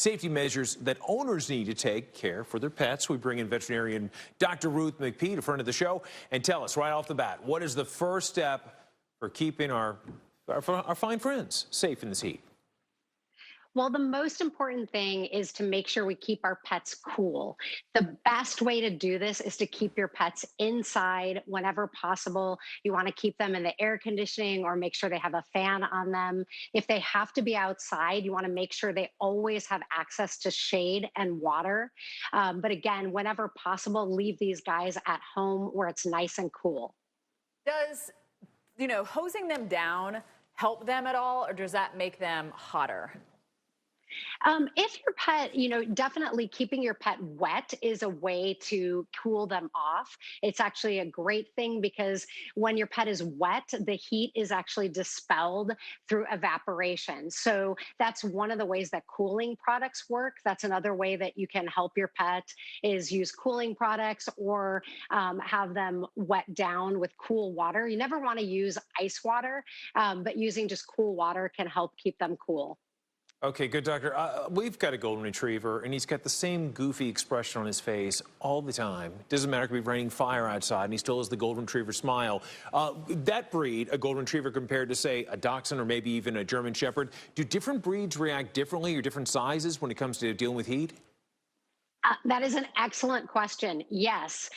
safety measures that owners need to take care for their pets. We bring in veterinarian Dr. Ruth McPhee to front of the show and tell us right off the bat, what is the first step for keeping our fine friends safe in this heat? Well, the most important thing is to make sure we keep our pets cool. The best way to do this is to keep your pets inside whenever possible. You want to keep them in the air conditioning or make sure they have a fan on them. If they have to be outside, you want to make sure they always have access to shade and water. But again, whenever possible, leave these guys at home where it's nice and cool. Does, hosing them down help them at all, or does that make them hotter? If your pet, definitely keeping your pet wet is a way to cool them off. It's actually a great thing because when your pet is wet, the heat is actually dispelled through evaporation. So that's one of the ways that cooling products work. That's another way that you can help your pet is use cooling products or have them wet down with cool water. You never want to use ice water, but using just cool water can help keep them cool. Okay, good, doctor. We've got a golden retriever, and he's got the same goofy expression on his face all the time. Doesn't matter, it could be raining fire outside, and he still has the golden retriever smile. That breed, a golden retriever compared to, say, a dachshund or maybe even a German shepherd, do different breeds react differently or different sizes when it comes to dealing with heat? That is an excellent question. Yes.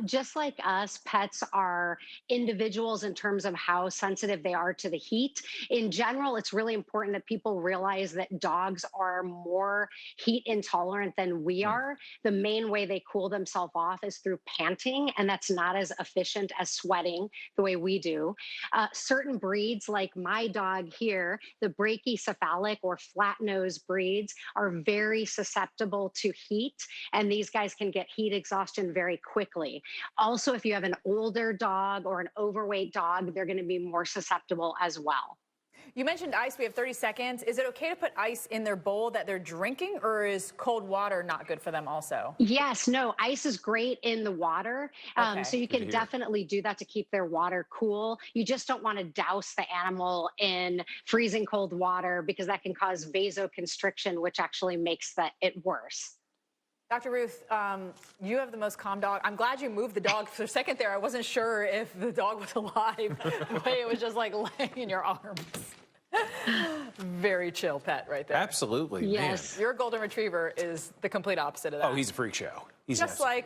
Just like us, pets are individuals in terms of how sensitive they are to the heat. In general, it's really important that people realize that dogs are more heat intolerant than we are. The main way they cool themselves off is through panting, and that's not as efficient as sweating the way we do. Certain breeds, like my dog here, the brachycephalic or flat nose breeds, are very susceptible to heat. And these guys can get heat exhaustion very quickly. Also, if you have an older dog or an overweight dog, they're going to be more susceptible as well. You mentioned ice. We have 30 seconds. Is it okay to put ice in their bowl that they're drinking, or is cold water not good for them also? Yes, no, ice is great in the water. Okay. So you can definitely do that to keep their water cool. You just don't want to douse the animal in freezing cold water because that can cause vasoconstriction, which actually makes it worse. Dr. Ruth, you have the most calm dog. I'm glad you moved the dog for a second there. I wasn't sure if the dog was alive. The way it was just like laying in your arms. Very chill pet right there. Absolutely. Yes. Man. Your golden retriever is the complete opposite of that. Oh, he's a freak show. He's just like